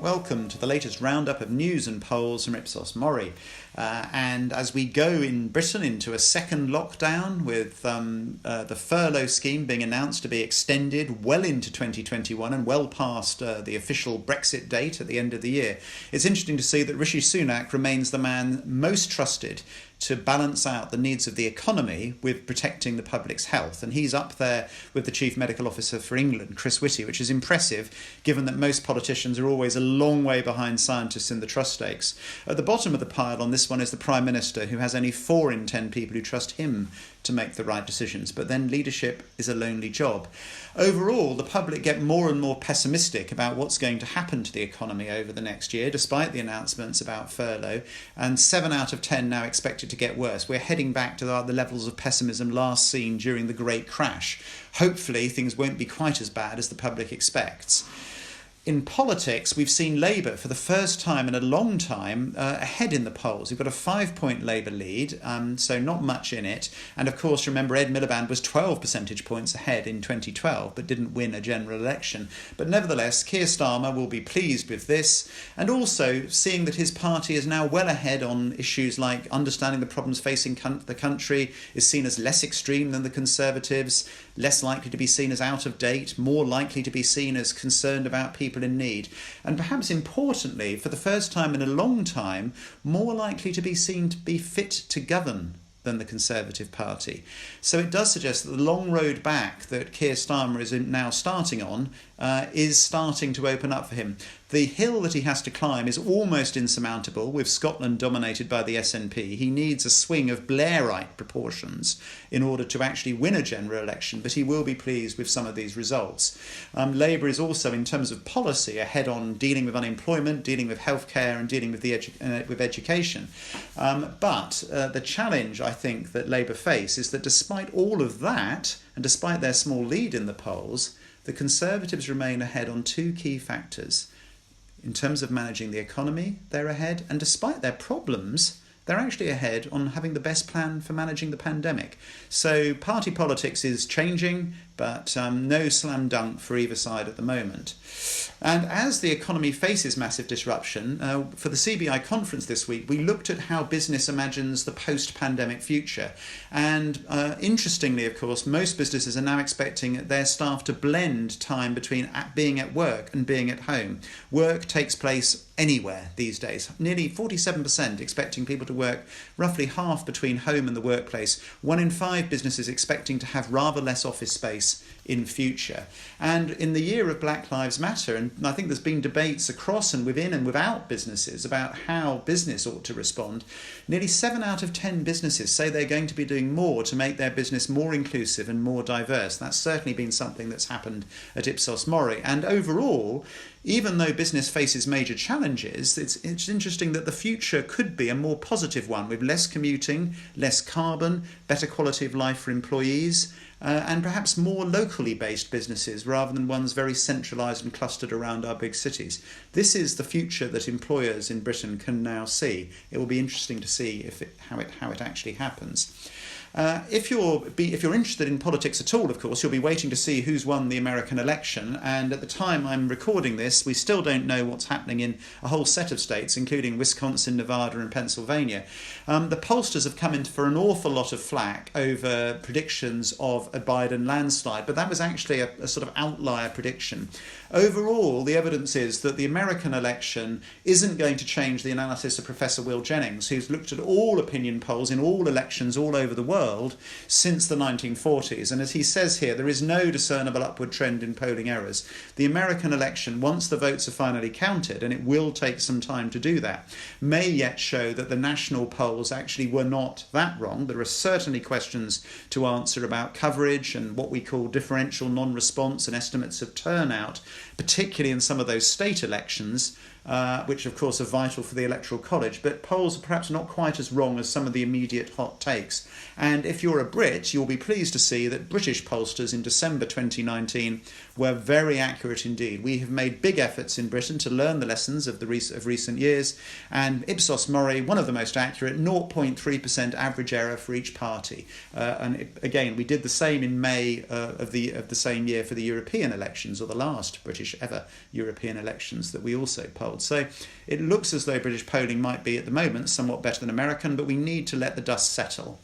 welcome to the latest roundup of news and polls from Ipsos MORI. And as we go in Britain into a second lockdown with the furlough scheme being announced to be extended well into 2021 and well past the official Brexit date at the end of the year, it's interesting to see that Rishi Sunak remains the man most trusted to balance out the needs of the economy with protecting the public's health. And he's up there with the Chief Medical Officer for England, Chris Whitty, which is impressive given that most politicians are always a long way behind scientists in the trust stakes. At the bottom of the pile on this one is the Prime Minister, who has only 4 in 10 people who trust him to make the right decisions. But then leadership is a lonely job. Overall, the public get more and more pessimistic about what's going to happen to the economy over the next year, despite the announcements about furlough, and 7 out of 10 now expect it to get worse. We're heading back to the levels of pessimism last seen during the Great Crash. Hopefully, things won't be quite as bad as the public expects. In politics, we've seen Labour, for the first time in a long time, ahead in the polls. We've got a 5-point Labour lead, so not much in it. And of course, remember, Ed Miliband was 12 percentage points ahead in 2012, but didn't win a general election. But nevertheless, Keir Starmer will be pleased with this. And also, seeing that his party is now well ahead on issues like understanding the problems facing the country, is seen as less extreme than the Conservatives, less likely to be seen as out of date, more likely to be seen as concerned about people in need, and perhaps importantly, for the first time in a long time, more likely to be seen to be fit to govern than the Conservative Party. So it does suggest that the long road back that Keir Starmer is now starting on is starting to open up for him. The hill that he has to climb is almost insurmountable, with Scotland dominated by the SNP. He needs a swing of Blairite proportions in order to actually win a general election, but he will be pleased with some of these results. Labour is also, in terms of policy, ahead on dealing with unemployment, dealing with healthcare and dealing with with education. But the challenge, I think, that Labour face is that despite all of that, and despite their small lead in the polls, the Conservatives remain ahead on 2 key factors. In terms of managing the economy, they're ahead, and despite their problems, they're actually ahead on having the best plan for managing the pandemic. So party politics is changing, but no slam dunk for either side at the moment. And as the economy faces massive disruption, for the CBI conference this week, we looked at how business imagines the post-pandemic future. And interestingly, of course, most businesses are now expecting their staff to blend time between being at work and being at home. Work takes place anywhere these days. Nearly 47% expecting people to work roughly half between home and the workplace. 1 in 5 businesses expecting to have rather less office space in future. And in the year of Black Lives Matter, and I think there's been debates across and within and without businesses about how business ought to respond, nearly 7 out of 10 businesses say they're going to be doing more to make their business more inclusive and more diverse. That's certainly been something that's happened at Ipsos MORI. And overall, even though business faces major challenges, it's interesting that the future could be a more positive one, with less commuting, less carbon, better quality of life for employees, and perhaps more locally based businesses rather than ones very centralised and clustered around our big cities. This is the future that employers in Britain can now see. It will be interesting to see how it actually happens. If you're interested in politics at all, of course, you'll be waiting to see who's won the American election. And at the time I'm recording this, we still don't know what's happening in a whole set of states, including Wisconsin, Nevada and Pennsylvania. The pollsters have come in for an awful lot of flack over predictions of a Biden landslide, but that was actually a sort of outlier prediction. Overall, the evidence is that the American election isn't going to change the analysis of Professor Will Jennings, who's looked at all opinion polls in all elections all over the world since the 1940s. And as he says here, there is no discernible upward trend in polling errors. The American election, once the votes are finally counted, and it will take some time to do that, may yet show that the national polls actually were not that wrong. There are certainly questions to answer about coverage and what we call differential non-response and estimates of turnout, particularly in some of those state elections, which of course are vital for the Electoral College, but polls are perhaps not quite as wrong as some of the immediate hot takes. And if you're a Brit, you'll be pleased to see that British pollsters in December 2019 were very accurate indeed. We have made big efforts in Britain to learn the lessons of recent years, and Ipsos MORI, one of the most accurate, 0.3% average error for each party. Again, we did the same in May of the same year for the European elections, or the last British ever European elections that we also polled. So it looks as though British polling might be at the moment somewhat better than American, but we need to let the dust settle.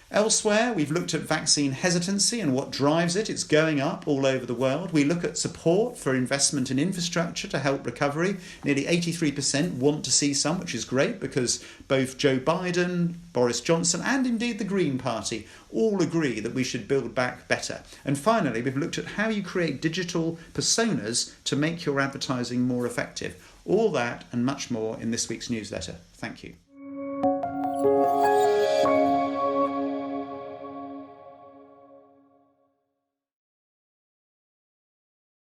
Elsewhere, we've looked at vaccine hesitancy and what drives it. It's going up all over the world. We look at support for investment in infrastructure to help recovery. Nearly 83% want to see some, which is great because both Joe Biden, Boris Johnson, and indeed the Green Party all agree that we should build back better. And finally, we've looked at how you create digital personas to make your advertising more effective. All that and much more in this week's newsletter. Thank you.